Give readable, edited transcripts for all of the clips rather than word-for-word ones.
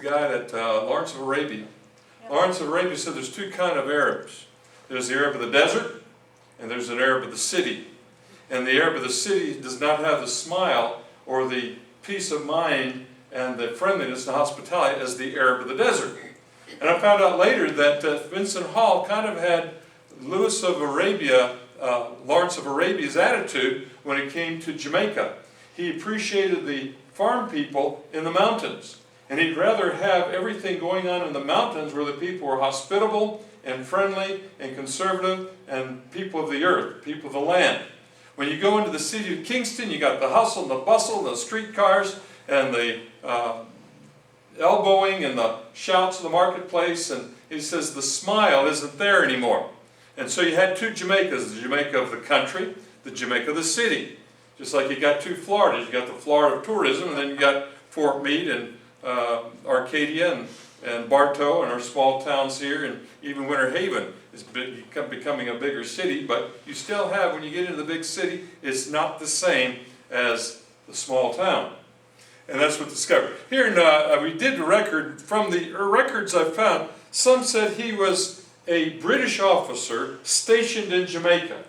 guy that Lawrence of Arabia. Yep. Lawrence of Arabia said there's two kind of Arabs. There's the Arab of the desert, and there's an Arab of the city. And the Arab of the city does not have the smile or the peace of mind and the friendliness and hospitality as the Arab of the desert. And I found out later that Vincent Hall kind of had Lawrence of Arabia's attitude when it came to Jamaica. He appreciated the farm people in the mountains. And he'd rather have everything going on in the mountains where the people were hospitable and friendly and conservative and people of the earth, people of the land. When you go into the city of Kingston, you got the hustle and the bustle, the streetcars and the elbowing and the shouts of the marketplace. And he says the smile isn't there anymore. And so you had two Jamaicas, the Jamaica of the country, the Jamaica of the city. Just like you got two Floridas. You got the Florida of tourism, and then you got Fort Meade and Arcadia and Bartow and our small towns here, and even Winter Haven is becoming a bigger city. But you still have, when you get into the big city, it's not the same as the small town. And that's what discovered. Here we did a record. From the records I found, some said he was a British officer stationed in Jamaica.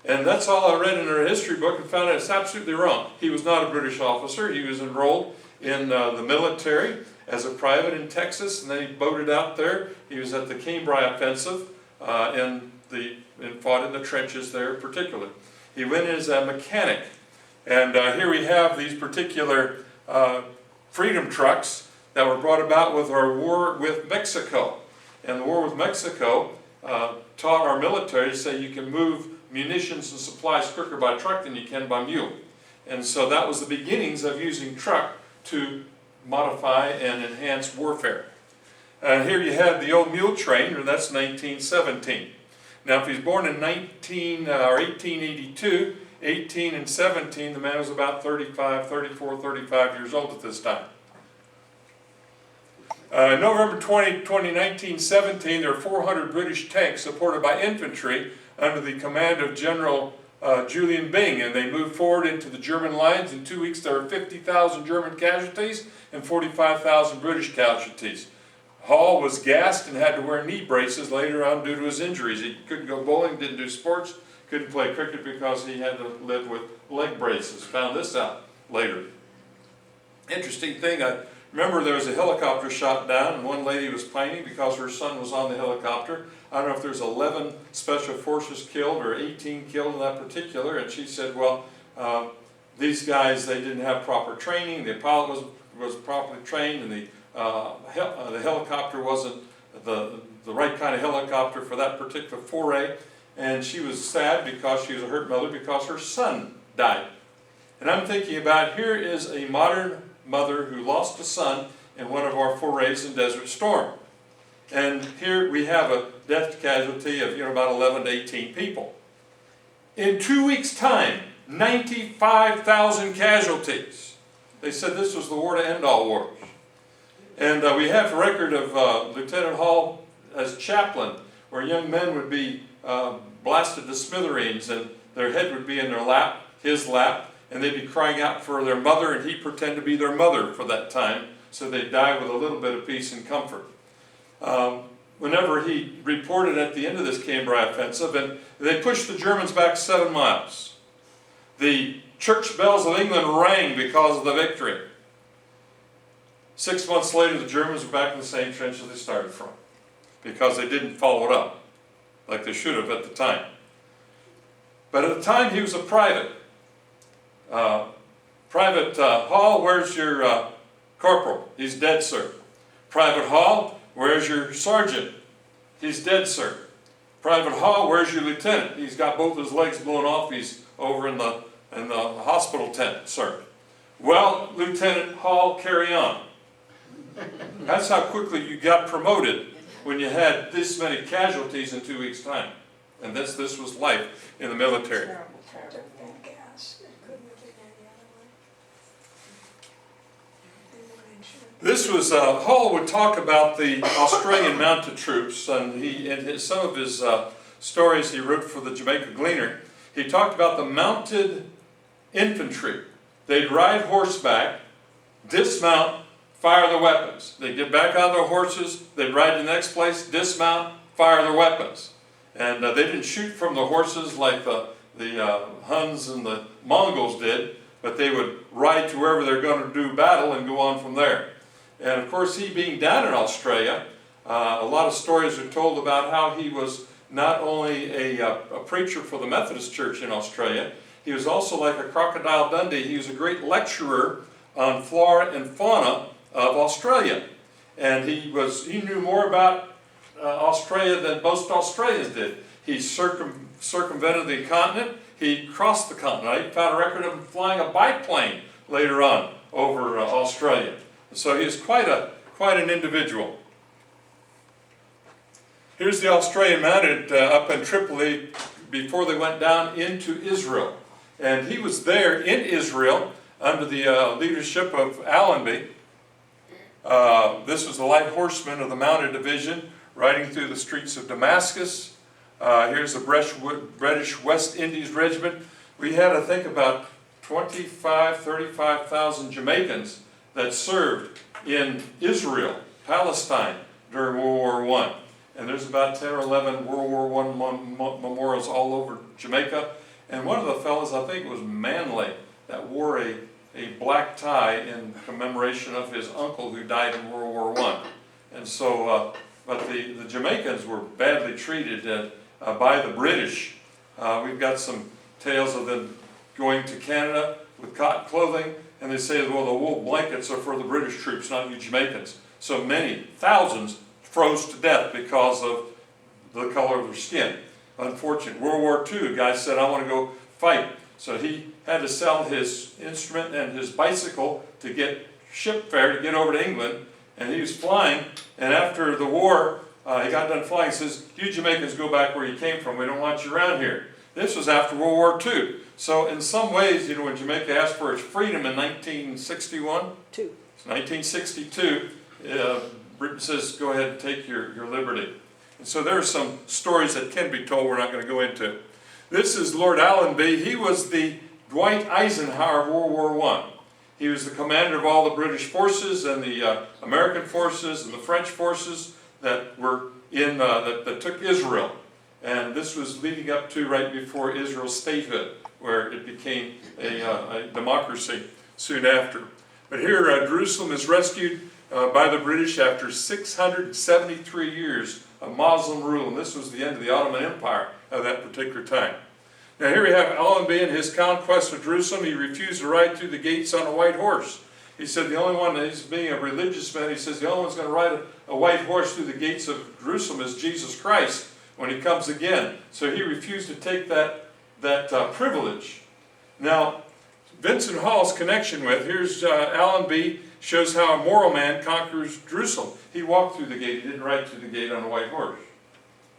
And that's all I read in our history book and found out it's absolutely wrong. He was not a British officer. He was enrolled in the military as a private in Texas, and then he boated out there. He was at the Cambrai offensive and fought in the trenches there in particular. He went in as a mechanic. And here we have these particular freedom trucks that were brought about with our war with Mexico. And the war with Mexico taught our military to say you can move munitions and supplies quicker by truck than you can by mule. And so that was the beginnings of using truck to modify and enhance warfare. Here you have the old mule train, and that's 1917. Now if he's born in 1882, 18 and 17, the man was about 34, 35 years old at this time. November 20, 1917, there were 400 British tanks supported by infantry under the command of General Julian Byng, and they moved forward into the German lines. In 2 weeks there were 50,000 German casualties and 45,000 British casualties. Hall was gassed and had to wear knee braces later on due to his injuries. He couldn't go bowling, didn't do sports, couldn't play cricket because he had to live with leg braces. Found this out later. Interesting thing, I remember there was a helicopter shot down, and one lady was pining because her son was on the helicopter. I don't know if there's 11 special forces killed or 18 killed in that particular, and she said, well, these guys, they didn't have proper training, the pilot was properly trained, and the helicopter wasn't the right kind of helicopter for that particular foray. And she was sad because she was a hurt mother because her son died. And I'm thinking about, here is a modern mother who lost a son in one of our forays in Desert Storm. And here we have a death casualty of about 11 to 18 people. In 2 weeks' time, 95,000 casualties. They said this was the war to end all wars. And we have a record of Lieutenant Hall as chaplain, where young men would be blasted to smithereens, and their head would be in their lap, his lap, and they'd be crying out for their mother, and he'd pretend to be their mother for that time, so they'd die with a little bit of peace and comfort. Whenever he reported at the end of this Cambrai offensive, and they pushed the Germans back 7 miles. The church bells of England rang because of the victory. 6 months later, the Germans were back in the same trenches they started from, because they didn't follow it up like they should have at the time. But at the time, he was a private. Private Hall, where's your corporal? He's dead, sir. Private Hall, where's your sergeant? He's dead, sir. Private Hall, where's your lieutenant? He's got both his legs blown off. He's over in the hospital tent, sir. Well, Lieutenant Hall, carry on. That's how quickly you got promoted when you had this many casualties in 2 weeks' time. And this was life in the military. This was, Hall would talk about the Australian mounted troops, and some of his stories he wrote for the Jamaica Gleaner, he talked about the mounted infantry. They'd ride horseback, dismount, fire the weapons. They'd get back on their horses, they'd ride to the next place, dismount, fire their weapons. And they didn't shoot from the horses like the Huns and the Mongols did, but they would ride to wherever they're going to do battle and go on from there. And of course, he being down in Australia, a lot of stories are told about how he was not only a preacher for the Methodist Church in Australia, he was also like a Crocodile Dundee. He was a great lecturer on flora and fauna of Australia. And he knew more about Australia than most Australians did. He circumvented the continent. He crossed the continent. I found a record of him flying a biplane later on over Australia. So he was quite an individual. Here's the Australian mounted up in Tripoli before they went down into Israel. And he was there in Israel under the leadership of Allenby. This was the light horseman of the mounted division riding through the streets of Damascus. Here's the British West Indies Regiment. We had, I think, about 35,000 Jamaicans that served in Israel, Palestine, during World War I. And there's about 10 or 11 World War I memorials all over Jamaica. And one of the fellows, I think it was Manley, that wore a black tie in commemoration of his uncle who died in World War I. And so, but the Jamaicans were badly treated by the British. We've got some tales of them going to Canada with cotton clothing, and they say, well, the wool blankets are for the British troops, not you Jamaicans. So many, thousands, froze to death because of the color of their skin. Unfortunate. World War II, a guy said, I want to go fight. So he had to sell his instrument and his bicycle to get ship fare to get over to England. And he was flying, and after the war, he got done flying. He says, you Jamaicans go back where you came from. We don't want you around here. This was after World War II. So in some ways, you know, when Jamaica asked for its freedom in 1962, Britain says, go ahead and take your liberty. And so there are some stories that can be told we're not going to go into. This is Lord Allenby. He was the Dwight Eisenhower of World War I. He was the commander of all the British forces and the American forces and the French forces that were in that took Israel. And this was leading up to right before Israel's statehood, where it became a democracy soon after. But here, Jerusalem is rescued by the British after 673 years of Muslim rule, and this was the end of the Ottoman Empire at that particular time. Now here we have Allenby in his conquest of Jerusalem. He refused to ride through the gates on a white horse. He said the only one, he's being a religious man, he says the only one's going to ride a white horse through the gates of Jerusalem is Jesus Christ when he comes again. So he refused to take that privilege. Now, Vincent Hall's connection with, here's Allenby, shows how a moral man conquers Jerusalem. He walked through the gate, he didn't ride through the gate on a white horse.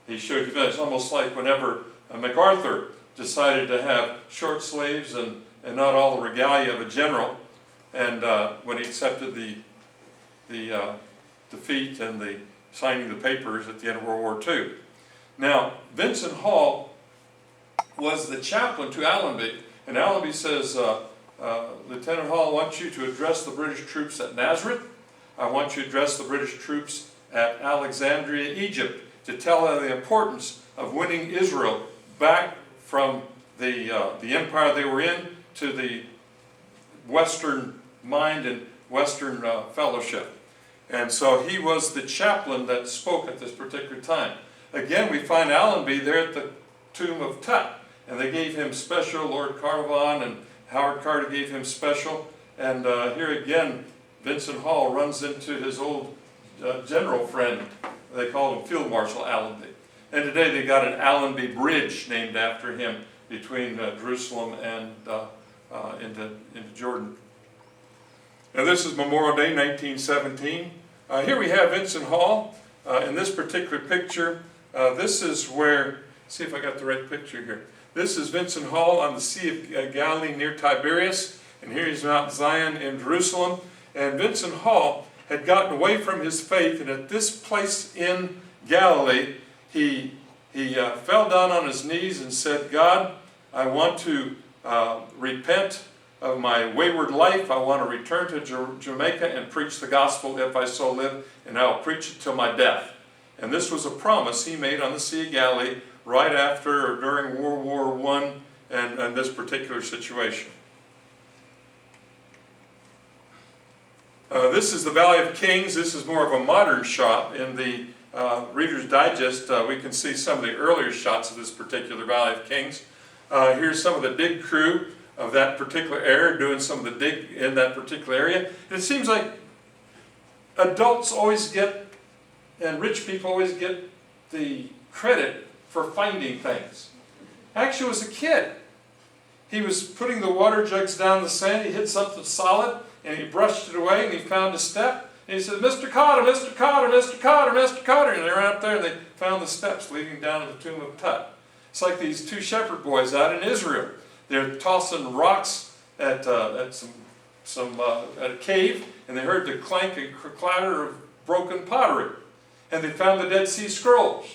He showed you that. It's almost like whenever MacArthur decided to have short sleeves and not all the regalia of a general, and when he accepted the defeat and the signing the papers at the end of World War II. Now, Vincent Hall was the chaplain to Allenby, and Allenby says, Lieutenant Hall, I want you to address the British troops at Nazareth. I want you to address the British troops at Alexandria, Egypt, to tell them the importance of winning Israel back from the empire they were in to the Western mind and Western fellowship. And so he was the chaplain that spoke at this particular time. Again, we find Allenby there at the tomb of Tut, and they gave him special. Lord Carnarvon and Howard Carter gave him special. And here again, Vincent Hall runs into his old general friend. They called him Field Marshal Allenby. And today they got an Allenby Bridge named after him between Jerusalem and into Jordan. Now this is Memorial Day, 1917. Here we have Vincent Hall. In this particular picture, this is where, see if I got the right picture here. This is Vincent Hall on the Sea of Galilee near Tiberias, and here is Mount Zion in Jerusalem. And Vincent Hall had gotten away from his faith, and at this place in Galilee, he fell down on his knees and said, God, I want to repent of my wayward life, I want to return to Jamaica and preach the gospel if I so live, and I will preach it till my death. And this was a promise he made on the Sea of Galilee right after or during World War I and this particular situation. This is the Valley of Kings. This is more of a modern shot. In the Reader's Digest, we can see some of the earlier shots of this particular Valley of Kings. Here's some of the dig crew of that particular area doing some of the dig in that particular area. And it seems like adults always get, and rich people always get the credit for finding things. Actually, it was a kid. He was putting the water jugs down the sand. He hit something solid, and he brushed it away, and he found a step. And he said, "Mr. Cotter, Mr. Cotter, Mr. Cotter, Mr. Cotter." And they ran up there, and they found the steps leading down to the tomb of Tut. It's like these two shepherd boys out in Israel. They're tossing rocks at a cave, and they heard the clank and clatter of broken pottery. And they found the Dead Sea Scrolls.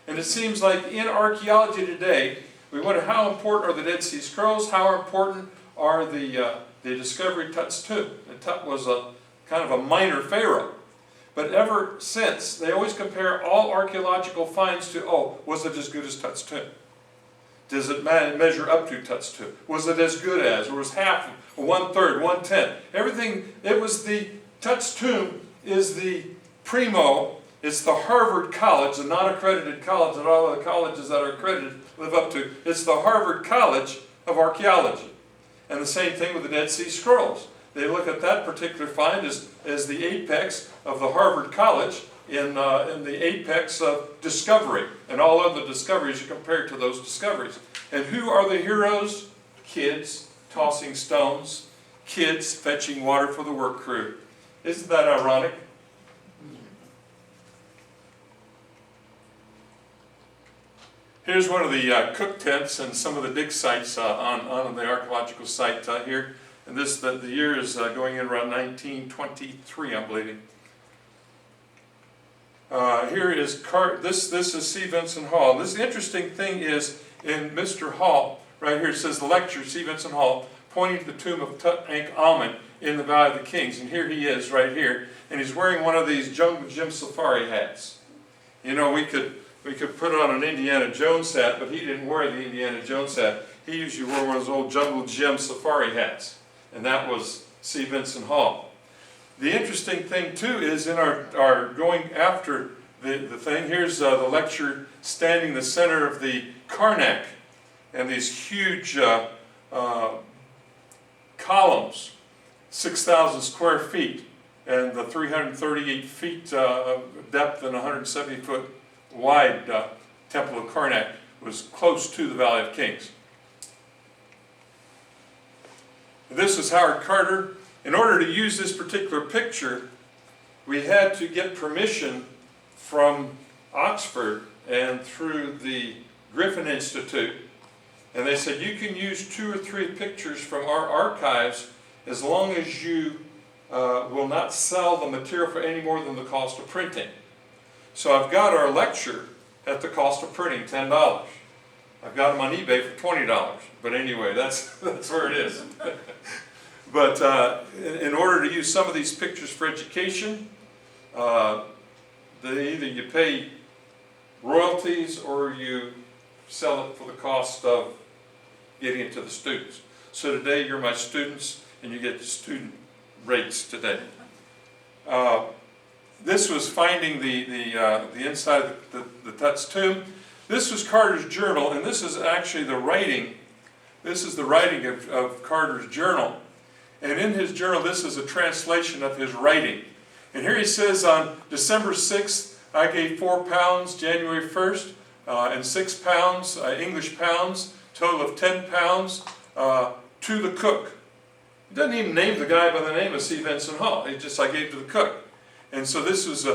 And it seems like in archaeology today, we wonder how important are the Dead Sea Scrolls, how important are the discovery of Tut's tomb. And Tut was a kind of a minor pharaoh. But ever since, they always compare all archaeological finds to, was it as good as Tut's tomb? Does it measure up to Tut's tomb? Was it as good as, or was half, 1/3, 1/10? Everything, Tut's tomb is the primo. It's the Harvard College, the non-accredited college that all of the colleges that are accredited live up to. It's the Harvard College of Archaeology. And the same thing with the Dead Sea Scrolls. They look at that particular find as the apex of the Harvard College in the apex of discovery. And all other discoveries are compared to those discoveries. And who are the heroes? Kids tossing stones, kids fetching water for the work crew. Isn't that ironic? Here's one of the cook tents and some of the dig sites on the archaeological site here. And the year is going in around 1923, I'm believing. Here is this is C.Vincent Hall. The interesting thing is in Mr. Hall, right here it says the lecture, C.Vincent Hall, pointing to the tomb of Tutankhamun in the Valley of the Kings. And here he is right here. And he's wearing one of these Jungle Jim safari hats. You know, we could put on an Indiana Jones hat, but he didn't wear the Indiana Jones hat. He usually wore one of those old Jungle Jim safari hats. And that was C.Vincent Hall. The interesting thing, too, is in our going after the thing, here's the lecture standing in the center of the Karnak. And these huge columns, 6,000 square feet, and the 338 feet depth and 170 foot wide Temple of Karnak was close to the Valley of Kings. This is Howard Carter. In order to use this particular picture, we had to get permission from Oxford and through the Griffin Institute. And they said, you can use 2 or 3 pictures from our archives as long as you will not sell the material for any more than the cost of printing. So I've got our lecture at the cost of printing, $10. I've got them on eBay for $20. But anyway, that's where it is. But in order to use some of these pictures for education, either you pay royalties or you sell it for the cost of getting it to the students. So today you're my students and you get the student rates today. This was finding the inside of the Tut's tomb. This was Carter's journal, and this is actually the writing. This is the writing of Carter's journal. And in his journal, this is a translation of his writing. And here he says, on December 6th, I gave 4 pounds, January 1st, and 6 pounds, English pounds, total of 10 pounds, to the cook. He doesn't even name the guy by the name of C.Vincent Hall. He just, I gave to the cook. And so this was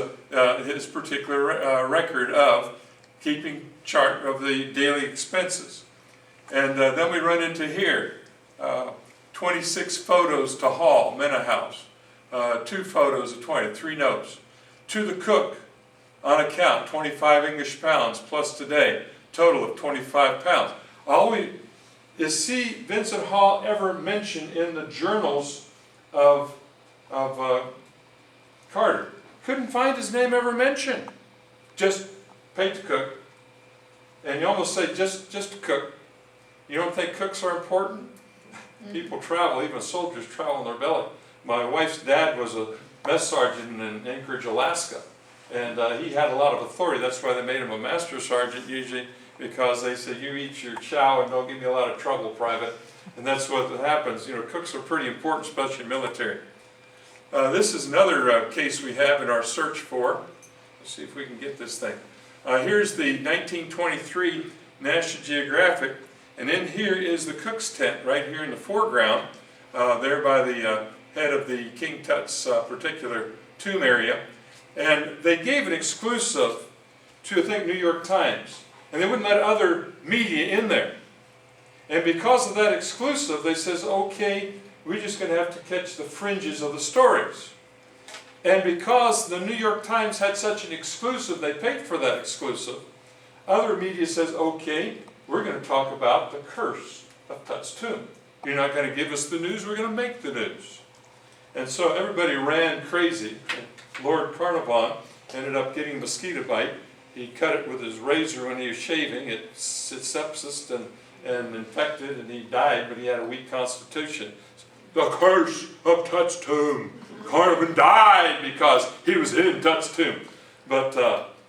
his particular record of keeping chart of the daily expenses. And then we run into here, 26 photos to Hall, Mena House, 2 photos of 20, 3 notes. To the cook, on account, 25 English pounds, plus today, total of 25 pounds. is C. Vincent Hall ever mentioned in the journals of Carter? Couldn't find his name ever mentioned. Just paid to cook. And you almost say just to cook. You don't think cooks are important? People travel, even soldiers travel on their belly. My wife's dad was a mess sergeant in Anchorage, Alaska. And he had a lot of authority. That's why they made him a master sergeant usually, because they said, you eat your chow and don't give me a lot of trouble, private. And that's what happens. You know, cooks are pretty important, especially in military. This is another case we have in our search for. Let's see if we can get this thing. Here's the 1923 National Geographic, and in here is the cook's tent right here in the foreground, there by the head of the King Tut's particular tomb area. And they gave an exclusive to, I think, New York Times, and they wouldn't let other media in there. And because of that exclusive, they says, okay, we're just going to have to catch the fringes of the stories. And because the New York Times had such an exclusive, they paid for that exclusive, other media says, okay, we're going to talk about the curse of Tut's tomb. You're not going to give us the news, we're going to make the news. And so everybody ran crazy. Lord Carnarvon ended up getting a mosquito bite. He cut it with his razor when he was shaving. It sepsis and infected, and he died, but he had a weak constitution. The curse of Tut's tomb. Carnarvon died because he was in Tut's tomb. But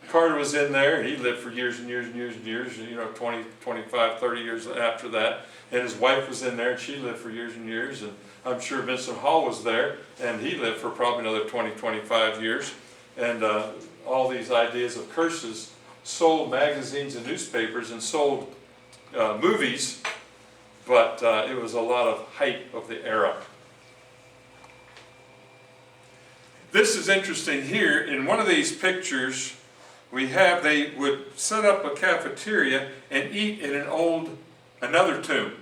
Carter was in there, and he lived for years and years and years and years, 20, 25, 30 years after that. And his wife was in there, and she lived for years and years. And I'm sure Vincent Hall was there, and he lived for probably another 20, 25 years. And all these ideas of curses sold magazines and newspapers and sold movies, but it was a lot of hype of the era. This is interesting here. In one of these pictures, they would set up a cafeteria and eat in another tomb.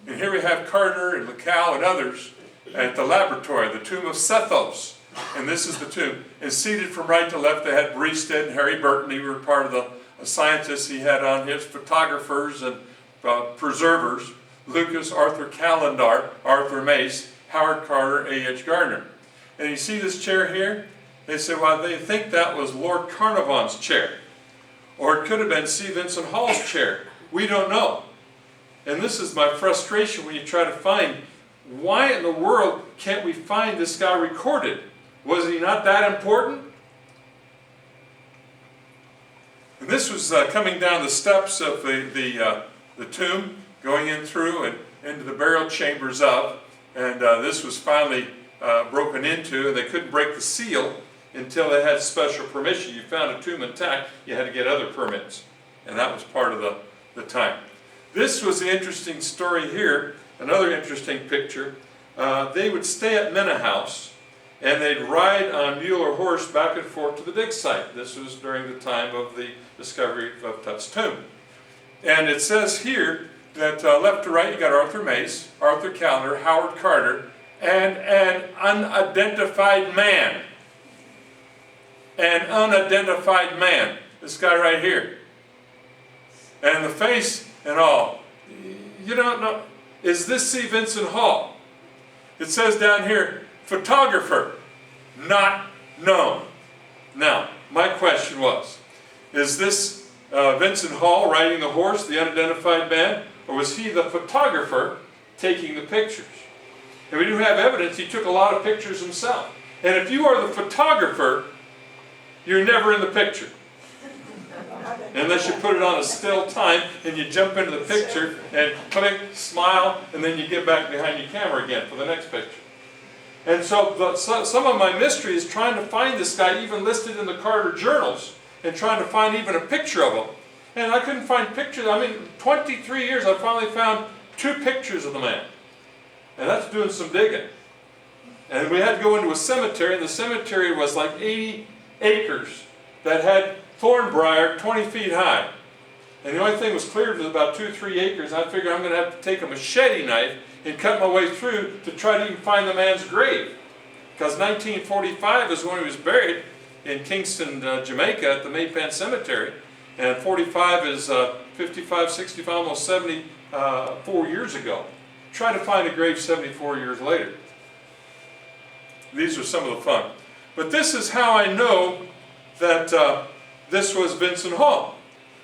And here we have Carter and Lacal and others at the laboratory, the tomb of Sethos. And this is the tomb. And seated from right to left, they had Breestead and Harry Burton. He were part of the scientists he had on his, photographers and preservers. Lucas, Arthur Calendar, Arthur Mace, Howard Carter, A.H. Gardner. And you see this chair here? They said, well, they think that was Lord Carnarvon's chair. Or it could have been C. Vincent Hall's chair. We don't know. And this is my frustration when you try to find, why in the world can't we find this guy recorded? Was he not that important? And this was coming down the steps of the tomb, going in through and into the burial chambers of, and this was finally broken into, and they couldn't break the seal until they had special permission. You found a tomb intact, you had to get other permits, and that was part of the time. This was the interesting story here, another interesting picture. They would stay at Mena House, and they'd ride on mule or horse back and forth to the dig site. This was during the time of the discovery of Tut's tomb. And it says here that left to right you got Arthur Mace, Arthur Calendar, Howard Carter, and an unidentified man. An unidentified man. This guy right here. And the face and all. You don't know. Is this C. Vincent Hall? It says down here, photographer, not known. Now, my question was, is this Vincent Hall riding the horse, the unidentified man, or was he the photographer taking the pictures? And we do have evidence he took a lot of pictures himself. And if you are the photographer, you're never in the picture. Unless you put it on a still time and you jump into the picture and click, smile, and then you get back behind your camera again for the next picture. And so some of my mystery is trying to find this guy even listed in the Carter journals and trying to find even a picture of him. And I couldn't find pictures. 23 years I finally found 2 pictures of the man. And that's doing some digging. And we had to go into a cemetery, and the cemetery was like 80 acres that had thornbriar 20 feet high. And the only thing was cleared was about 2-3 acres. I figured I'm going to have to take a machete knife and cut my way through to try to even find the man's grave. Because 1945 is when he was buried in Kingston, Jamaica at the Maypan Cemetery. And 45 is 55, 65, almost 74 years ago. Try to find a grave 74 years later. These are some of the fun. But this is how I know that this was Vincent Hall.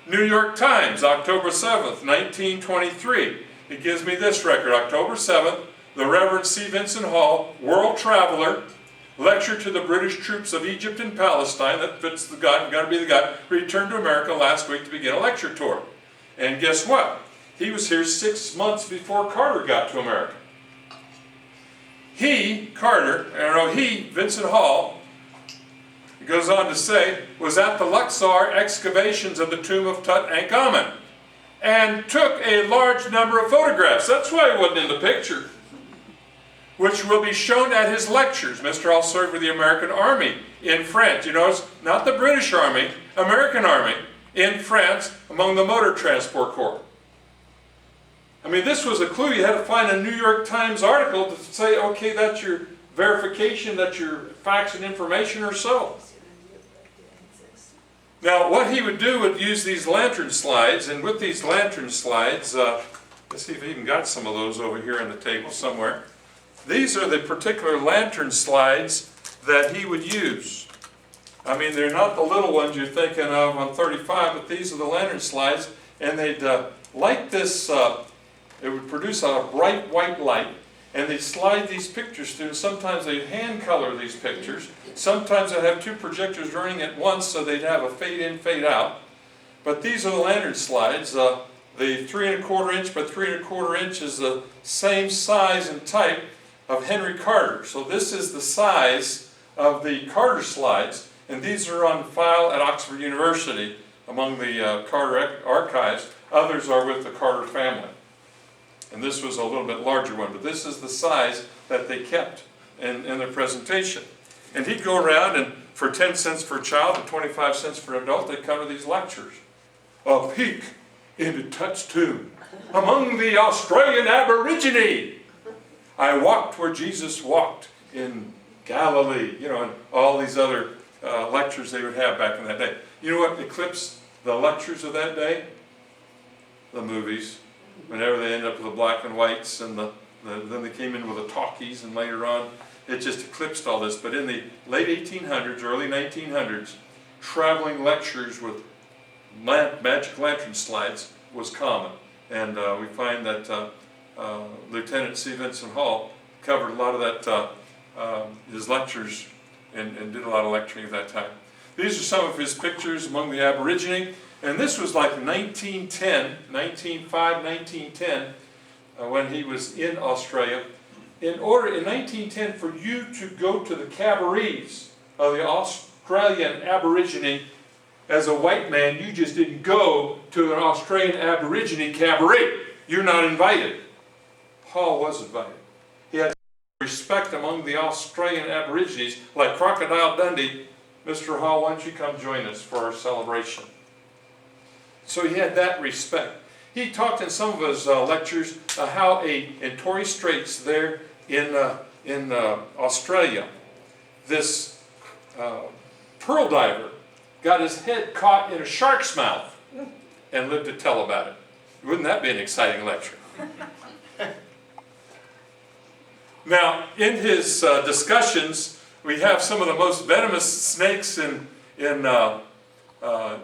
New York Times, October 7th, 1923. It gives me this record, October 7th, the Reverend C.Vincent Hall, world traveler, lectured to the British troops of Egypt and Palestine, that fits the guy, got to be the guy, returned to America last week to begin a lecture tour. And guess what? He was here 6 months before Carter got to America. Vincent Hall, it goes on to say, was at the Luxor excavations of the tomb of Tutankhamun and took a large number of photographs. That's why he wasn't in the picture, which will be shown at his lectures. Mr. Hall served with the American Army in France. You notice, not the British Army, American Army in France among the Motor Transport Corps. I mean, this was a clue. You had to find a New York Times article to say, okay, that's your verification, that's your facts and information or so. Now, what he would do would use these lantern slides, and with these lantern slides, let's see if I even got some of those over here on the table somewhere. These are the particular lantern slides that he would use. I mean, they're not the little ones you're thinking of on 35, but these are the lantern slides, and they'd light this, it would produce a bright white light, and they'd slide these pictures through. Sometimes they'd hand color these pictures. Sometimes they'd have two projectors running at once, so they'd have a fade in, fade out. But these are the lantern slides. The 3¼ inch by 3¼ inch is the same size and type of Henry Carter. So this is the size of the Carter slides, and these are on file at Oxford University among the Carter archives. Others are with the Carter family. And this was a little bit larger one, but this is the size that they kept in their presentation. And he'd go around, and for 10 cents for a child and 25 cents for an adult, they'd come to these lectures. A peek into Tut's tomb among the Australian Aborigine. I walked where Jesus walked in Galilee, and all these other lectures they would have back in that day. You know what eclipsed the lectures of that day? The movies. Whenever they end up with the black and whites, and then they came in with the talkies, and later on, it just eclipsed all this. But in the late 1800s, early 1900s, traveling lectures with magic lantern slides was common. And we find that Lieutenant C.Vincent Hall covered a lot of that, his lectures, and did a lot of lecturing at that time. These are some of his pictures among the Aborigine. And this was like 1910, when he was in Australia. In 1910, for you to go to the cabarets of the Australian Aborigine as a white man, you just didn't go to an Australian Aborigine cabaret. You're not invited. Hall was invited. He had respect among the Australian Aborigines, like Crocodile Dundee. Mr. Hall, why don't you come join us for our celebration? So he had that respect. He talked in some of his lectures how in Torres Straits there in Australia, this pearl diver got his head caught in a shark's mouth and lived to tell about it. Wouldn't that be an exciting lecture? Now, in his discussions, we have some of the most venomous snakes in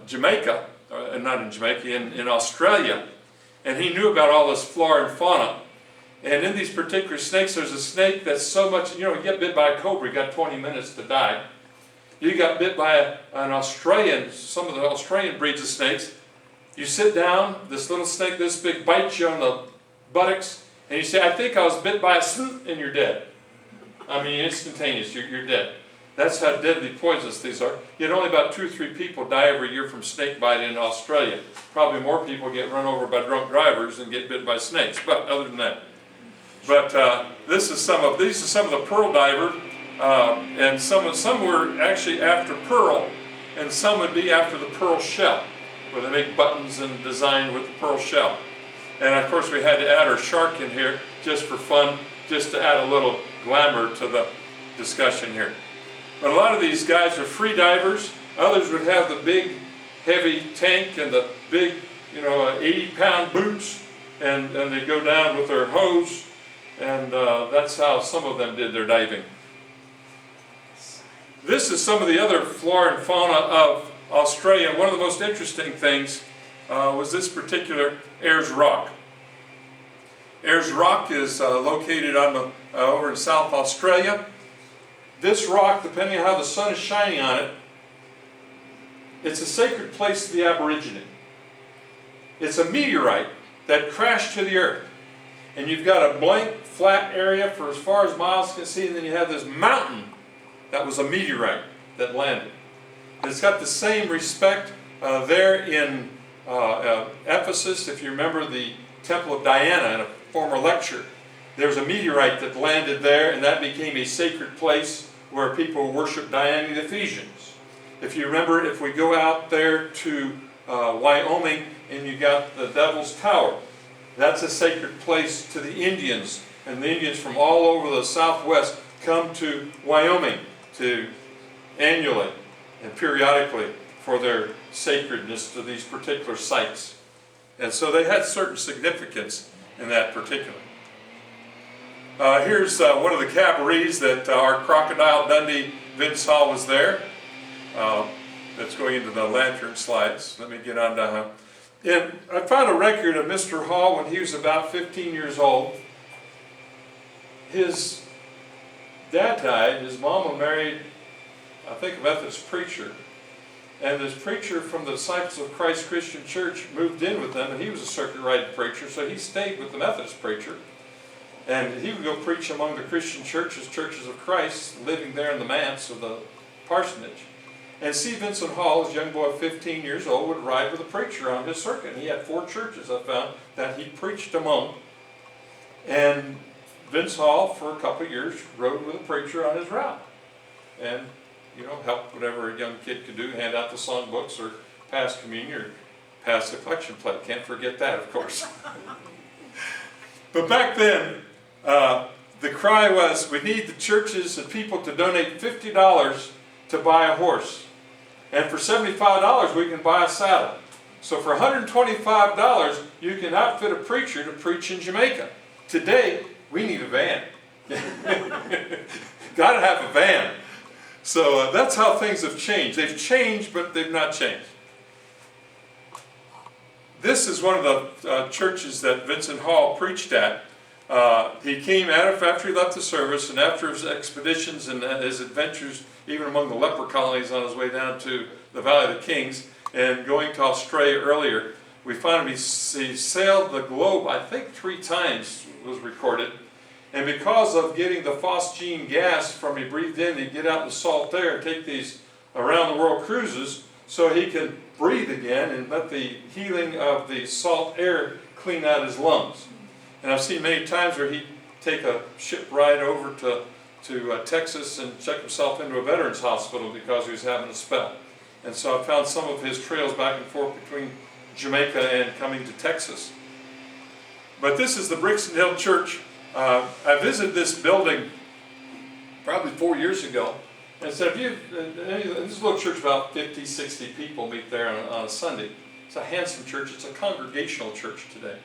Jamaica. Not in Jamaica, in Australia. And he knew about all this flora and fauna. And in these particular snakes, there's a snake that's so much, you get bit by a cobra, you got 20 minutes to die. You got bit by an Australian, some of the Australian breeds of snakes. You sit down, this little snake this big bites you on the buttocks, and you say, I think I was bit by a snake, and you're dead. I mean, instantaneous, you're dead. That's how deadly poisonous these are. Yet only about 2 or 3 people die every year from snake bite in Australia. Probably more people get run over by drunk drivers than get bit by snakes. But other than that, these are some of the pearl diver, and some were actually after pearl, and some would be after the pearl shell, where they make buttons and design with the pearl shell. And of course, we had to add our shark in here just for fun, just to add a little glamour to the discussion here. But a lot of these guys are free divers. Others would have the big heavy tank and the big, 80-pound boots, and they go down with their hose, and that's how some of them did their diving. This is some of the other flora and fauna of Australia. One of the most interesting things was this particular Ayers Rock. Ayers Rock is located on over in South Australia. This rock, depending on how the sun is shining on it, it's a sacred place to the Aborigine. It's a meteorite that crashed to the earth. And you've got a blank, flat area for as far as miles can see, and then you have this mountain that was a meteorite that landed. And it's got the same respect there in Ephesus. If you remember the Temple of Diana in a former lecture, there's a meteorite that landed there, and that became a sacred place where people worship Diana the Ephesians. If you remember, if we go out there to Wyoming and you got the Devil's Tower, that's a sacred place to the Indians, and the Indians from all over the Southwest come to Wyoming to annually and periodically for their sacredness to these particular sites. And so they had certain significance in that particular. Here's one of the cabarets that our Crocodile Dundee Vince Hall was there. That's going into the lantern slides. Let me get on down. And I found a record of Mr. Hall when he was about 15 years old. His dad died. His mama married, I think, a Methodist preacher. And this preacher from the Disciples of Christ Christian Church moved in with them, and he was a circuit riding preacher, so he stayed with the Methodist preacher. And he would go preach among the Christian churches, churches of Christ, living there in the manse of the parsonage. And C.Vincent Hall, as a young boy of 15 years old, would ride with a preacher on his circuit. And he had 4 churches, I found, that he preached among. And Vince Hall, for a couple of years, rode with a preacher on his route. And, helped whatever a young kid could do, hand out the songbooks or pass communion or pass the collection plate. Can't forget that, of course. But back then, the cry was, we need the churches and people to donate $50 to buy a horse. And for $75, we can buy a saddle. So for $125, you can outfit a preacher to preach in Jamaica. Today, we need a van. Got to have a van. So that's how things have changed. They've changed, but they've not changed. This is one of the churches that Vincent Hall preached at. He came after he left the service, and after his expeditions and his adventures, even among the leper colonies on his way down to the Valley of the Kings, and going to Australia earlier, we found him, he sailed the globe, I think 3 times was recorded. And because of getting the phosgene gas from he breathed in, he'd get out in the salt air and take these around the world cruises so he can breathe again and let the healing of the salt air clean out his lungs. And I've seen many times where he'd take a ship ride over to Texas and check himself into a veterans hospital because he was having a spell. And so I found some of his trails back and forth between Jamaica and coming to Texas. But this is the Brixton Hill Church. I visited this building probably 4 years ago, and said, this little church, about 50, 60 people meet there on a Sunday. It's a handsome church. It's a congregational church today.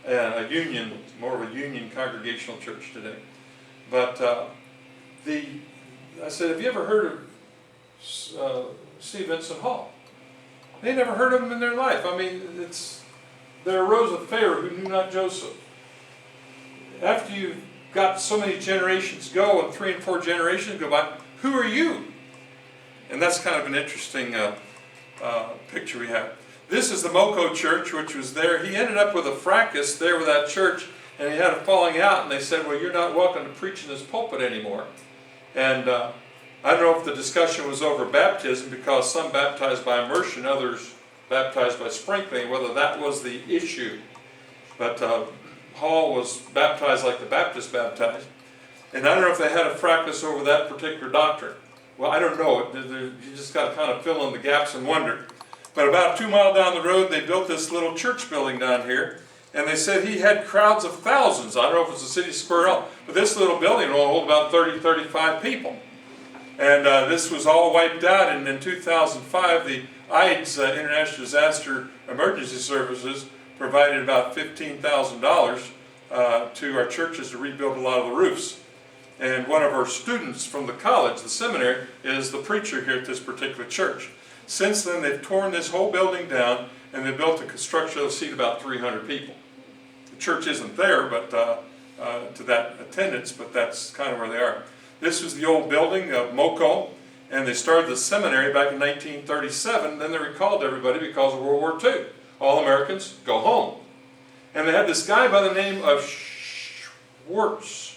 And more of a union congregational church today. But I said, have you ever heard of C.Vincent Hall? They never heard of him in their life. I mean, there arose a Pharaoh who knew not Joseph. After you've got so many generations go, and 3 and 4 generations go by, who are you? And that's kind of an interesting picture we have. This is the Moko Church, which was there. He ended up with a fracas there with that church, and he had a falling out, and they said, well, you're not welcome to preach in this pulpit anymore. And I don't know if the discussion was over baptism, because some baptized by immersion, others baptized by sprinkling, whether that was the issue. But Hall was baptized like the Baptists baptized. And I don't know if they had a fracas over that particular doctrine. Well, I don't know. You just got to kind of fill in the gaps and wonder. But about 2 miles down the road, they built this little church building down here. And they said he had crowds of thousands. I don't know if it's a city square, but this little building will hold about 30, 35 people. And this was all wiped out, and in 2005, the IDES, International Disaster Emergency Services, provided about $15,000 to our churches to rebuild a lot of the roofs. And one of our students from the college, the seminary, is the preacher here at this particular church. Since then, they've torn this whole building down, and they built a structure that'll seat about 300 people. The church isn't there, but to that attendance, but that's kind of where they are. This was the old building of Moco, and they started the seminary back in 1937. Then they recalled everybody because of World War II. All Americans go home. And they had this guy by the name of Schwartz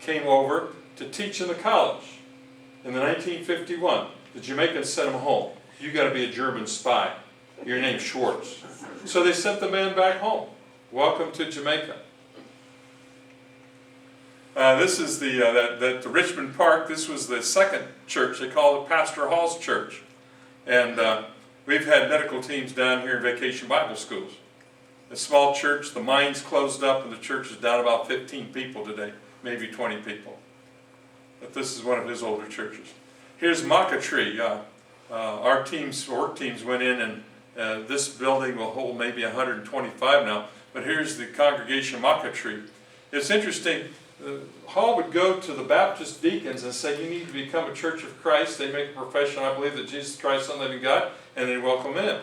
came over to teach in the college in the 1951. The Jamaicans sent him home. You got to be a German spy. Your name's Schwartz. So they sent the man back home. Welcome to Jamaica. This is the Richmond Park. This was the second church. They call it Pastor Hall's church. And we've had medical teams down here in Vacation Bible Schools. A small church, the mine's closed up, and the church is down about 15 people today, maybe 20 people. But this is one of his older churches. Here's Maca Tree. Our teams, work teams, went in, and this building will hold maybe 125 now. But here's the congregation Maca Tree. It's interesting. Hall would go to the Baptist deacons and say, you need to become a Church of Christ. They make a profession, I believe that Jesus Christ is the living God, and they welcome him in.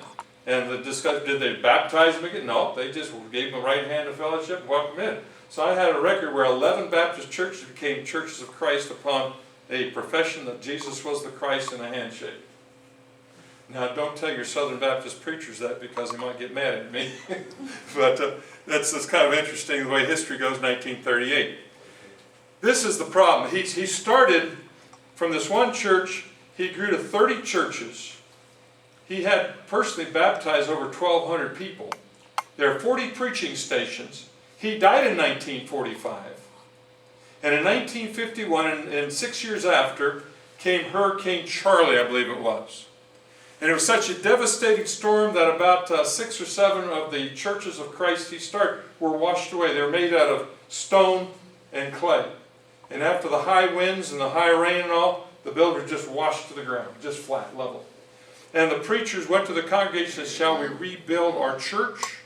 And the discussion, did they baptize him again? No, they just gave him a right hand of fellowship and welcomed him in. So I had a record where 11 Baptist churches became Churches of Christ upon a profession that Jesus was the Christ and a handshake. Now, don't tell your Southern Baptist preachers that, because they might get mad at me. But that's kind of interesting the way history goes, 1938. This is the problem. He started from this one church. He grew to 30 churches. He had personally baptized over 1,200 people. There are 40 preaching stations. He died in 1945. And in 1951, and 6 years after, came Hurricane Charlie, I believe it was. And it was such a devastating storm that about 6 or 7 of the churches of Christ he started were washed away. They were made out of stone and clay. And after the high winds and the high rain and all, the building just washed to the ground, just flat, level. And the preachers went to the congregation and said, shall we rebuild our church,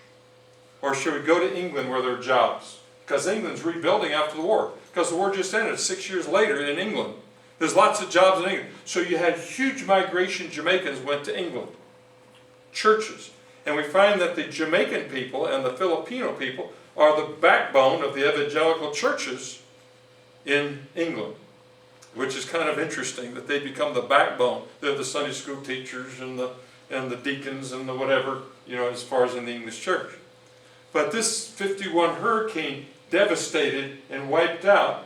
or should we go to England where there are jobs? Because England's rebuilding after the war. Because the war just ended 6 years later in England. There's lots of jobs in England. So you had huge migration. Jamaicans went to England. Churches. And we find that the Jamaican people and the Filipino people are the backbone of the evangelical churches in England, which is kind of interesting that they become the backbone. They're the Sunday school teachers and the deacons and the whatever, as far as in the English church. But this 51 hurricane devastated and wiped out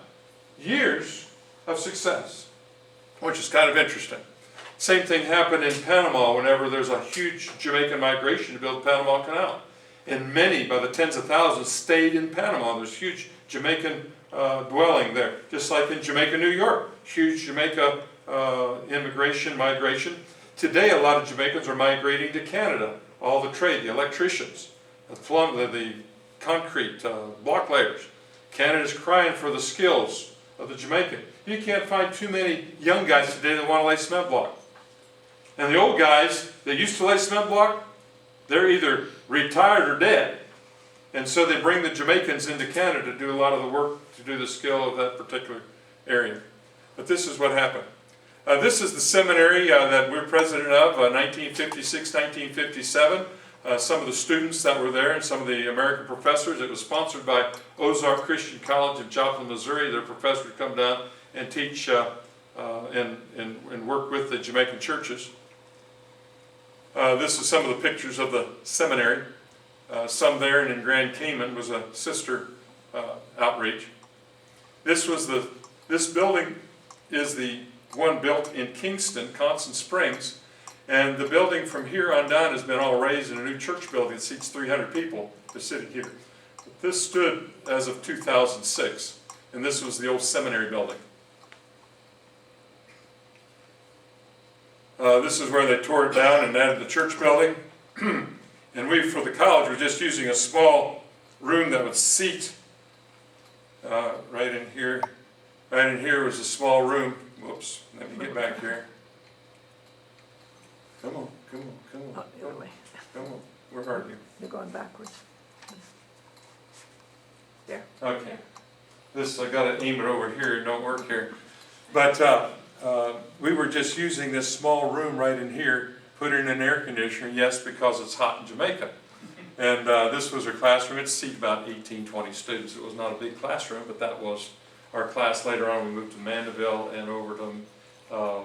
years of success, which is kind of interesting. Same thing happened in Panama whenever there's a huge Jamaican migration to build the Panama Canal. And many, by the tens of thousands, stayed in Panama. There's huge Jamaican dwelling there, just like in Jamaica, New York. Huge Jamaica migration. Today, a lot of Jamaicans are migrating to Canada. All the trade, the electricians, the concrete, block layers. Canada's crying for the skills of the Jamaican. You can't find too many young guys today that want to lay cement block. And the old guys that used to lay cement block, they're either retired or dead. And so they bring the Jamaicans into Canada to do a lot of the work, to do the skill of that particular area. But this is what happened. This is the seminary that we're president of, 1956, 1957. Some of the students that were there and some of the American professors. It was sponsored by Ozark Christian College of Joplin, Missouri. Their professors would come down and teach and work with the Jamaican churches. This is some of the pictures of the seminary. Some there, and in Grand Cayman was a sister outreach. This building is the one built in Kingston, Constant Springs, and the building from here on down has been all raised in a new church building that seats 300 people. They're sitting here. This stood as of 2006, and this was the old seminary building. This is where they tore it down and added the church building. And we, for the college, were just using a small room that would seat right in here. Right in here was a small room Whoops, let me get back here. Come on, come on, come on. Oh, the other way. Come on, where are you? You're going backwards. There. Okay. This, I gotta aim it over here, it don't work here. But we were just using this small room right in here, put in an air conditioner, yes, because it's hot in Jamaica. And this was our classroom. It seated about 18, 20 students. It was not a big classroom, but that was our class. Later on, we moved to Mandeville and over to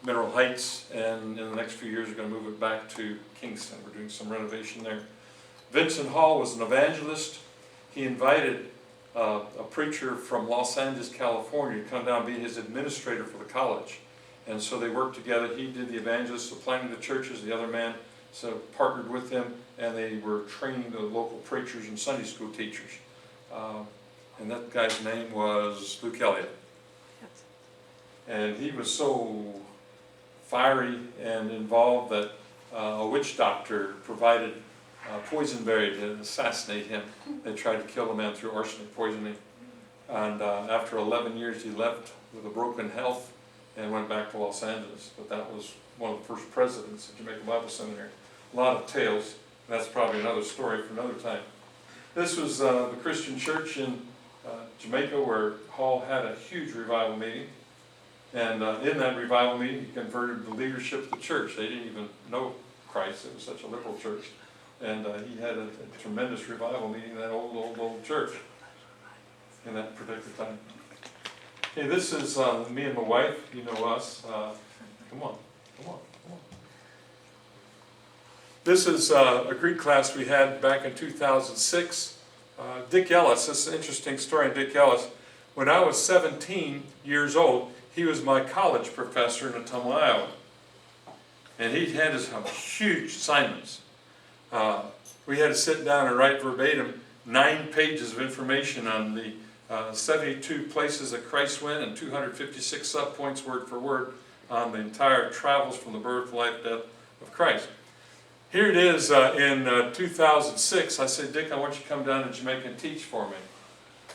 Mineral Heights, and in the next few years, we're going to move it back to Kingston. We're doing some renovation there. Vincent Hall was an evangelist. He invited a preacher from Los Angeles, California, to come down and be his administrator for the college. And so they worked together. He did the evangelist, so planting the churches. The other man partnered with him, and they were training the local preachers and Sunday school teachers. And that guy's name was Luke Elliott. Yes. And he was so fiery and involved that a witch doctor provided poisonberry to assassinate him. They tried to kill the man through arsenic poisoning. And after 11 years, he left with a broken health and went back to Los Angeles. But that was one of the first presidents of Jamaica Bible Seminary. A lot of tales. That's probably another story for another time. This was the Christian church in Jamaica, where Hall had a huge revival meeting. And in that revival meeting, he converted the leadership of the church. They didn't even know Christ. It was such a liberal church. And he had a tremendous revival meeting in that old church in that particular time. Okay, this is me and my wife. You know us. Come on. This is a Greek class we had back in 2006. Dick Ellis, this is an interesting story on Dick Ellis. When I was 17 years old, he was my college professor in Ottumwa, Iowa. And he had his huge assignments. We had to sit down and write verbatim 9 pages of information on the 72 places that Christ went and 256 subpoints word for word on the entire travels from the birth, life, death of Christ. Here it is in 2006. I said, Dick, I want you to come down to Jamaica and teach for me.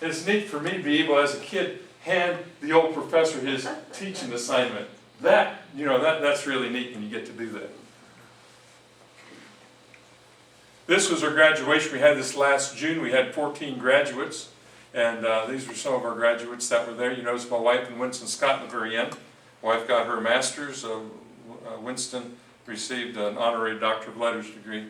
And it's neat for me to be able, as a kid, hand the old professor his teaching assignment. That's really neat when you get to do that. This was our graduation. We had this last June. We had 14 graduates. And these were some of our graduates that were there. You notice my wife and Winston Scott in the very end. My wife got her master's. Winston received an honorary Doctor of Letters degree.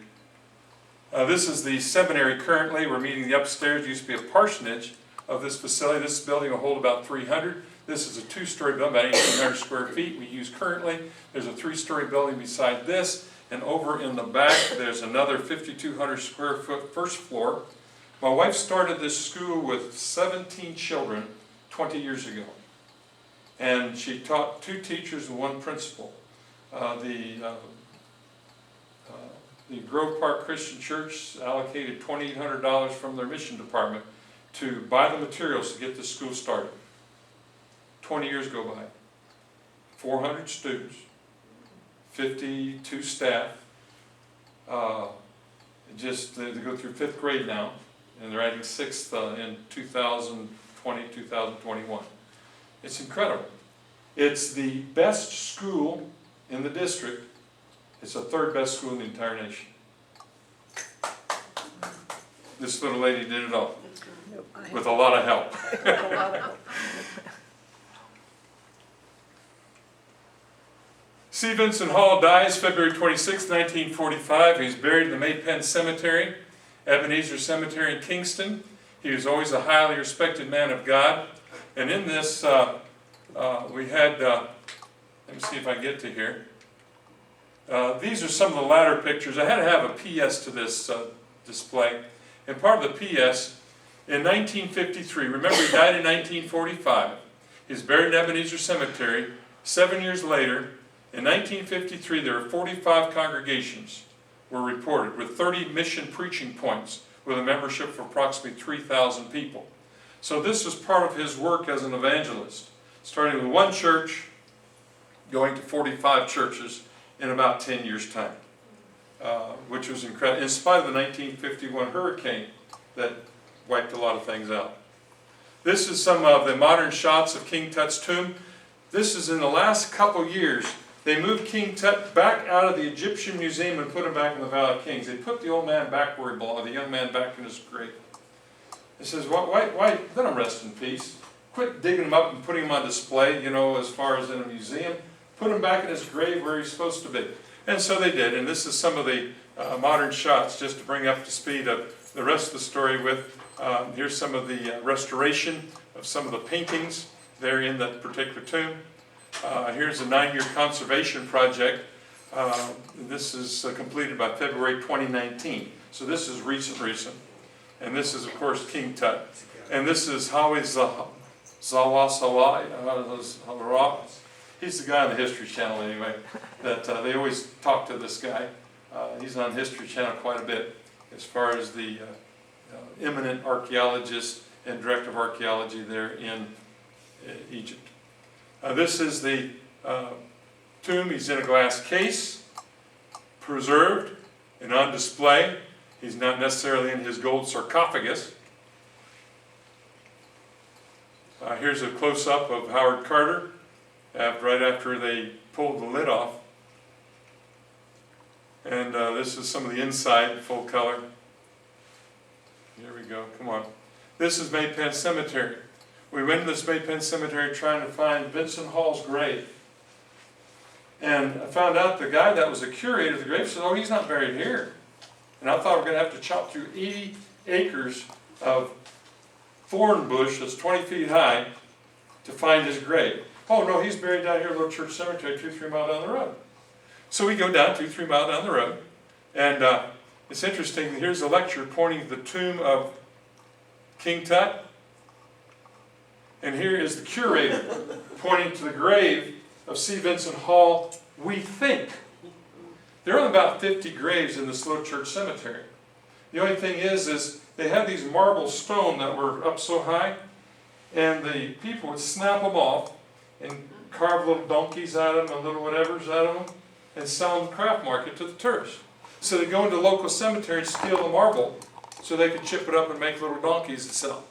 This is the seminary currently. We're meeting the upstairs. It used to be a parsonage of this facility. This building will hold about 300. This is a 2-story building, about 1,800 square feet we use currently. There's a 3-story building beside this. And over in the back, there's another 5,200 square foot first floor. My wife started this school with 17 children 20 years ago. And she taught 2 teachers and 1 principal. The Grove Park Christian Church allocated $2,800 from their mission department to buy the materials to get the school started. 20 years go by. 400 students, 52 staff. They go through 5th grade now, and they're adding 6th in 2020, 2021. It's incredible. It's the best school in the district. It's the 3rd best school in the entire nation. This little lady did it all with a lot of help. C.Vincent Hall dies February 26, 1945. He's buried in the Maypen Cemetery, Ebenezer Cemetery in Kingston. He was always a highly respected man of God. And in this, we had, let me see if I get to here. These are some of the latter pictures. I had to have a PS to this display. And part of the PS, in 1953, remember he died in 1945. He's buried in Ebenezer Cemetery. 7 years later, in 1953, there were 45 congregations were reported with 30 mission preaching points with a membership of approximately 3,000 people. So this was part of his work as an evangelist, starting with 1 church, going to 45 churches in about 10 years' time, which was incredible, in spite of the 1951 hurricane that wiped a lot of things out. This is some of the modern shots of King Tut's tomb. This is in the last couple years. They moved King Tut back out of the Egyptian Museum and put him back in the Valley of Kings. They put the old man back where he belonged, the young man back in his grave. He says, why, let him rest in peace. Quit digging him up and putting him on display, as far as in a museum. Put him back in his grave where he's supposed to be. And so they did. And this is some of the modern shots, just to bring up to speed of the rest of the story with, here's some of the restoration of some of the paintings there in that particular tomb. Here's a 9-year conservation project. This is completed by February 2019. So this is recent. And this is, of course, King Tut. And this is Hawi Zawasawai. He's the guy on the History Channel anyway, that they always talk to this guy. He's on History Channel quite a bit as far as the eminent archaeologist and director of archaeology there in Egypt. This is the tomb. He's in a glass case, preserved and on display. He's not necessarily in his gold sarcophagus. Here's a close-up of Howard Carter right after they pulled the lid off. And this is some of the inside, full color. Here we go, come on. This is Maypen Cemetery. We went to this Maypen Cemetery trying to find Vincent Hall's grave. And I found out the guy that was the curator of the grave said, oh, he's not buried here. And I thought we were going to have to chop through 80 acres of thorn bush that's 20 feet high to find his grave. Oh, no, he's buried down here at Little Church Cemetery 2-3 miles down the road. So we go down 2-3 miles down the road. And it's interesting, here's a lecture pointing to the tomb of King Tut. And here is the curator pointing to the grave of C.Vincent Hall, we think. There are about 50 graves in this Little Church Cemetery. The only thing is they had these marble stone that were up so high, and the people would snap them off and carve little donkeys out of them and little whatevers out of them and sell them at the craft market to the tourists. So they go into local cemeteries, steal the marble so they could chip it up and make little donkeys to sell.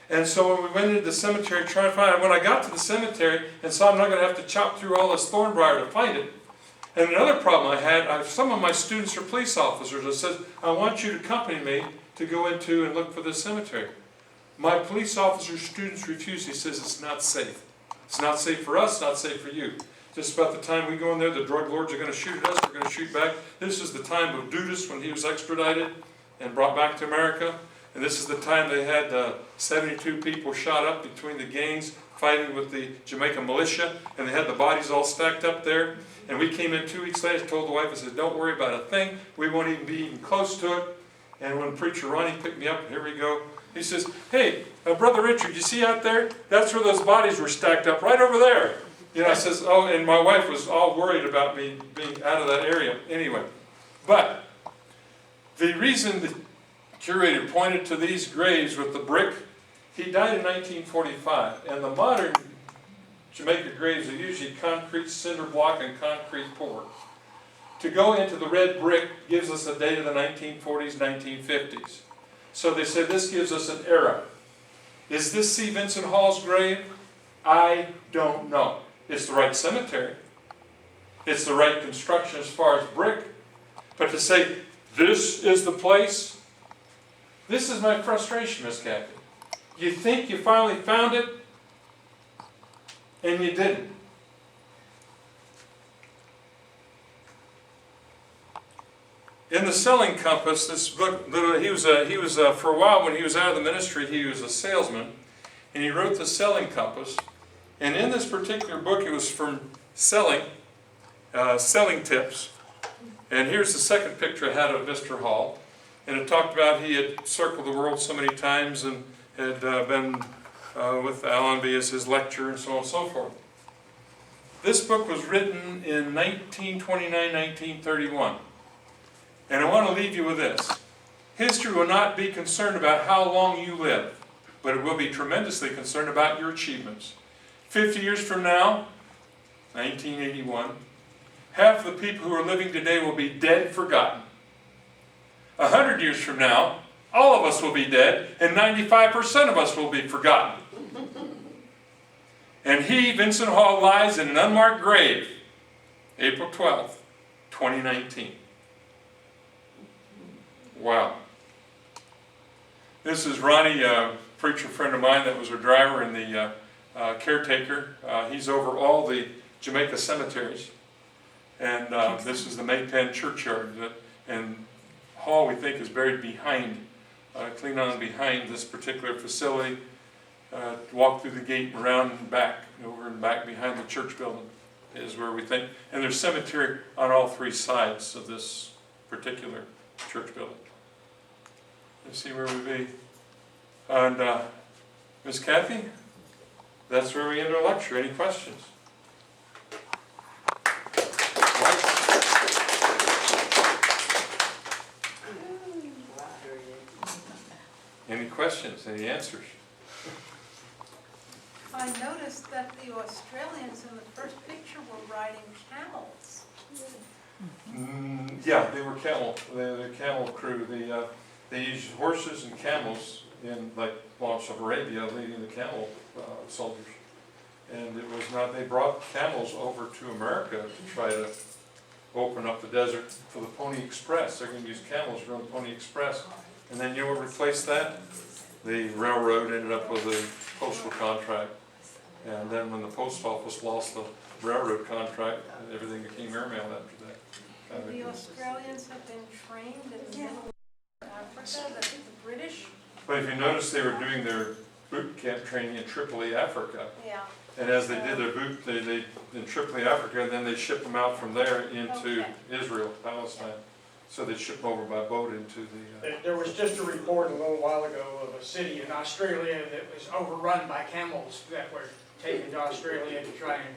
And so when we went into the cemetery trying to find it, when I got to the cemetery and saw I'm not going to have to chop through all this thorn briar to find it. And another problem I had, some of my students are police officers. I said, I want you to accompany me to go into and look for this cemetery. My police officer students refused. He says, it's not safe. It's not safe for us, not safe for you. Just about the time we go in there, the drug lords are going to shoot at us, we're going to shoot back. This is the time of Dudas when he was extradited and brought back to America. And this is the time they had 72 people shot up between the gangs fighting with the Jamaica militia, and they had the bodies all stacked up there. And we came in 2 weeks later, told the wife, I said, don't worry about a thing. We won't even be even close to it. And when Preacher Ronnie picked me up, here we go, he says, hey, Brother Richard, you see out there? That's where those bodies were stacked up, right over there. I says, oh, and my wife was all worried about me being out of that area anyway. But the reason the curator pointed to these graves with the brick, he died in 1945, and the modern Jamaica graves are usually concrete cinder block and concrete pour. To go into the red brick gives us a date of the 1940s, 1950s. So they said this gives us an era. Is this C. Vincent Hall's grave? I don't know. It's the right cemetery. It's the right construction as far as brick. But to say, this is the place, this is my frustration, Miss Kathy. You think you finally found it, and you didn't. In the Selling Compass, this book, he was for a while when he was out of the ministry, he was a salesman, and he wrote the Selling Compass. And in this particular book, it was from selling tips. And here's the second picture I had of Mr. Hall. And it talked about he had circled the world so many times and had been with Allenby as his lecturer and so on and so forth. This book was written in 1929, 1931. And I want to leave you with this. History will not be concerned about how long you live, but it will be tremendously concerned about your achievements. 50 years from now, 1981, half the people who are living today will be dead and forgotten. 100 years from now, all of us will be dead, and 95% of us will be forgotten. And he, Vincent Hall, lies in an unmarked grave, April 12th, 2019. Wow. This is Ronnie, a preacher friend of mine that was a driver and the caretaker. He's over all the Jamaica cemeteries. And this is the Maypen churchyard. And Hall, we think, is buried behind, clean on behind this particular facility. Walk through the gate and around and back, over and back behind the church building is where we think. And there's cemetery on all three sides of this particular church building. Let's see where we be. And Miss Kathy, that's where we end our lecture. Any questions? Any questions? Any answers? I noticed that the Australians in the first picture were riding camels. Yeah, they were camel. The camel crew. They used horses and camels in like Lawrence of Arabia, leading the camel soldiers. And it was not. They brought camels over to America to try to open up the desert for the Pony Express. They're going to use camels to run the Pony Express. And then you know what replaced that? The railroad ended up with a postal contract. And then when the post office lost the railroad contract, everything became airmail after that. The Australians have been trained in the Middle Africa, the British. But if you notice, they were doing their boot camp training in Tripoli, Africa. Yeah. And as they did their boot, they in Tripoli, Africa, and then they shipped them out from there into Israel, Palestine. So they shipped them over by boat into the... There was just a report a little while ago of a city in Australia that was overrun by camels that were taken to Australia to try and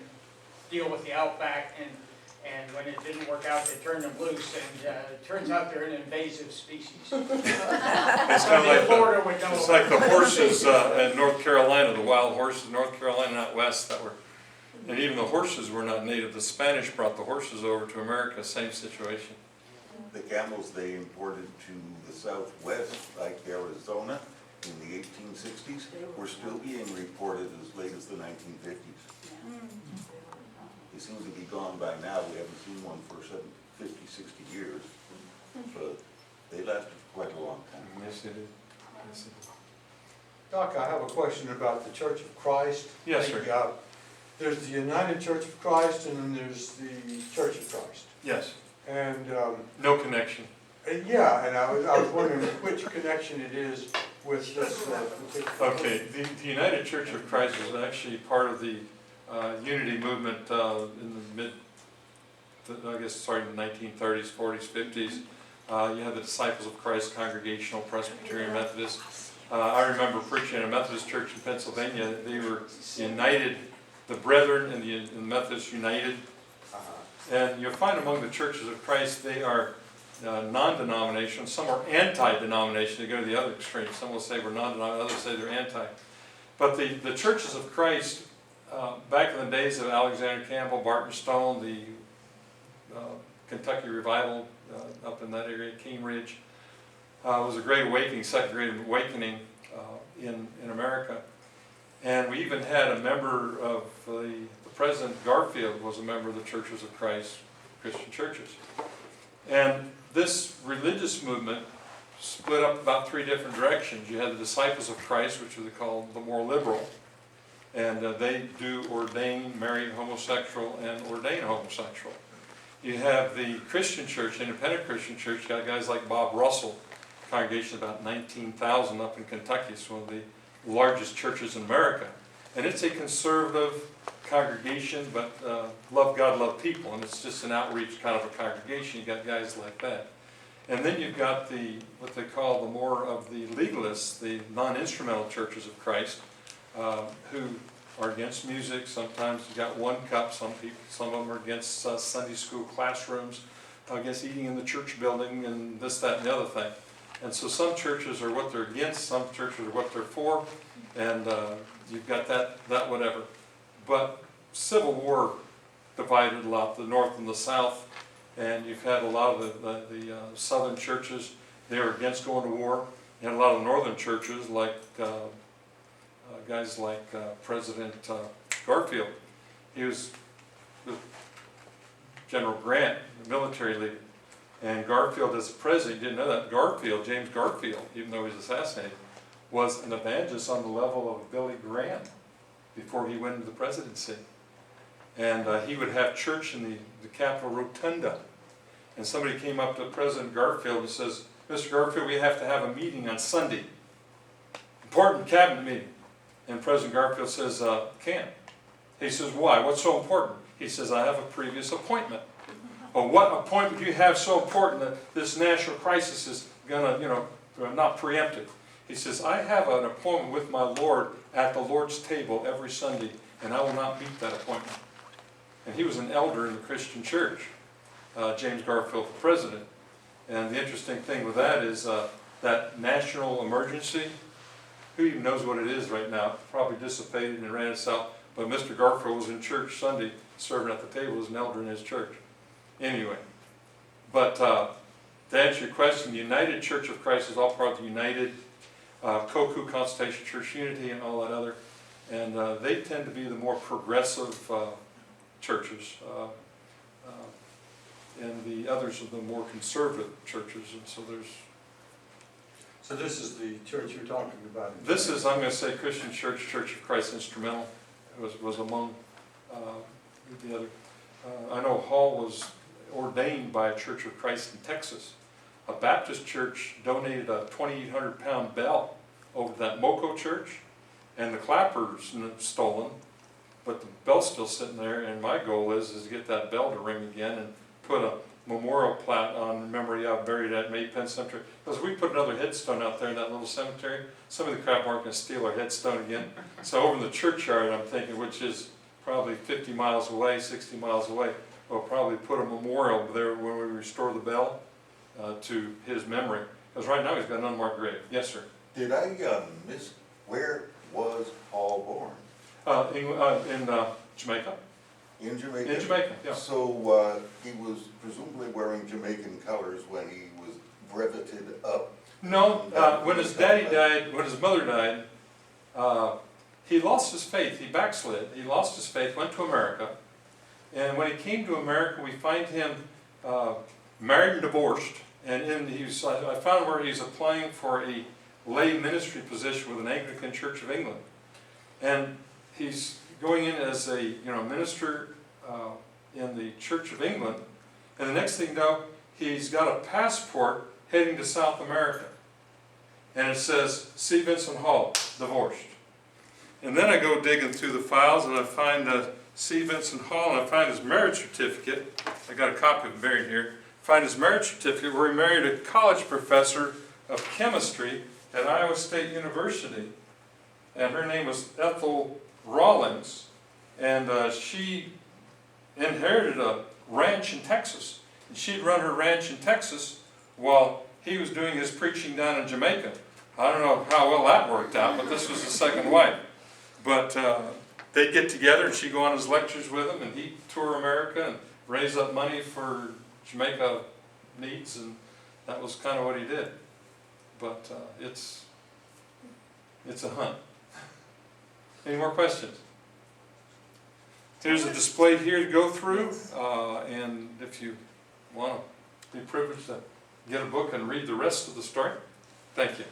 deal with the outback, and when it didn't work out, they turned them loose, and it turns out they're an invasive species. It's kind of like it's like the horses in North Carolina, the wild horses in North Carolina out west that were, and even the horses were not native. The Spanish brought the horses over to America, same situation. The camels they imported to the southwest, like Arizona, in the 1860s, were still being reported as late as the 1950s. They seem to be gone by now. We haven't seen one for 50, 60 years, but they lasted for quite a long time. Yes, they did. Yes, they did. Doc, I have a question about the Church of Christ. Yes, sir. There's the United Church of Christ, and then there's the Church of Christ. Yes. And no connection. yeah, and I was wondering which connection it is with this particular. Okay, the United Church of Christ was actually part of the unity movement in the in the 1930s, 40s, 50s. You had the Disciples of Christ, Congregational, Presbyterian, Methodist. I remember preaching in a Methodist church in Pennsylvania. They were united, the Brethren and the Methodists united. And you'll find among the churches of Christ, they are non-denominational. Some are anti-denomination. They go to the other extreme. Some will say we're non-denominational, others say they're anti. But the churches of Christ, back in the days of Alexander Campbell, Barton Stone, the Kentucky Revival up in that area, King Ridge, was a great awakening, second great awakening in America. And we even had a member of the President Garfield was a member of the Churches of Christ, Christian churches. And this religious movement split up about three different directions. You had the Disciples of Christ, which are called the more liberal, and they do ordain, marry homosexual, and ordain homosexual. You have the Christian church, independent Christian church, you got guys like Bob Russell, congregation about 19,000 up in Kentucky. It's one of the largest churches in America. And it's a conservative congregation, but love God, love people, and it's just an outreach kind of a congregation. You got guys like that. And then you've got what they call the more of the legalists, the non-instrumental churches of Christ, who are against music. Sometimes you got one cup. Some of them are against Sunday school classrooms, against eating in the church building, and this, that, and the other thing. And so some churches are what they're against, some churches are what they're for, and you've got that whatever. But Civil War divided a lot, the North and the South, and you've had a lot of the Southern churches, they were against going to war, You had a lot of northern churches, like guys like President Garfield. He was with General Grant, the military leader. And Garfield, as president, you didn't know that, Garfield, James Garfield, even though he was assassinated, was an evangelist on the level of Billy Graham before he went into the presidency. And he would have church in the Capitol Rotunda. And somebody came up to President Garfield and says, Mr. Garfield, we have to have a meeting on Sunday. Important cabinet meeting. And President Garfield says, can't. He says, why? What's so important? He says, I have a previous appointment. Well, what appointment do you have so important that this national crisis is going to, not preempt it? He says, I have an appointment with my Lord at the Lord's table every Sunday, and I will not beat that appointment. And he was an elder in the Christian church, James Garfield, the president. And the interesting thing with that is that national emergency, who even knows what it is right now? Probably dissipated and ran itself. But Mr. Garfield was in church Sunday, serving at the table as an elder in his church. Anyway, but to answer your question, the United Church of Christ is all part of the United Koku Consultation Church Unity and all that other. And they tend to be the more progressive churches. And the others are the more conservative churches. And so there's... So this is the church you're talking about? This is, I'm going to say, Christian Church, Church of Christ Instrumental, was among the other. I know Hall was ordained by a Church of Christ in Texas. A Baptist church donated a 2,800-pound bell over to that Moco church, and the clappers stolen, but the bell's still sitting there, and my goal is to get that bell to ring again and put a memorial plaque on memory of buried at Maypen Cemetery. Because we put another headstone out there in that little cemetery, some of the crap aren't going to steal our headstone again. So over in the churchyard, I'm thinking, which is probably 50 miles away, 60 miles away, we'll probably put a memorial there when we restore the bell to his memory. Because right now he's got an unmarked grave. Yes, sir. Did I miss, where was Hall born? In Jamaica. In Jamaica? In Jamaica, yeah. So he was presumably wearing Jamaican colors when he was breveted up? No, when his daddy died, when his mother died, he lost his faith. He backslid. He lost his faith, went to America. And when he came to America, we find him married and divorced. And I found where he's applying for a lay ministry position with an Anglican Church of England. And he's going in as a minister in the Church of England. And the next thing you know, he's got a passport heading to South America. And it says, C.Vincent Hall, divorced. And then I go digging through the files and I find C.Vincent Hall, and I find his marriage certificate. I got a copy of it buried here. Find his marriage certificate where he married a college professor of chemistry at Iowa State University. And her name was Ethel Rawlings. And she inherited a ranch in Texas. And she'd run her ranch in Texas while he was doing his preaching down in Jamaica. I don't know how well that worked out, but this was his second wife. But they'd get together and she'd go on his lectures with him, and he'd tour America and raise up money for Jamaica needs, and that was kind of what he did. But it's a hunt. Any more questions? There's a display here to go through, and if you want to be privileged to get a book and read the rest of the story, thank you.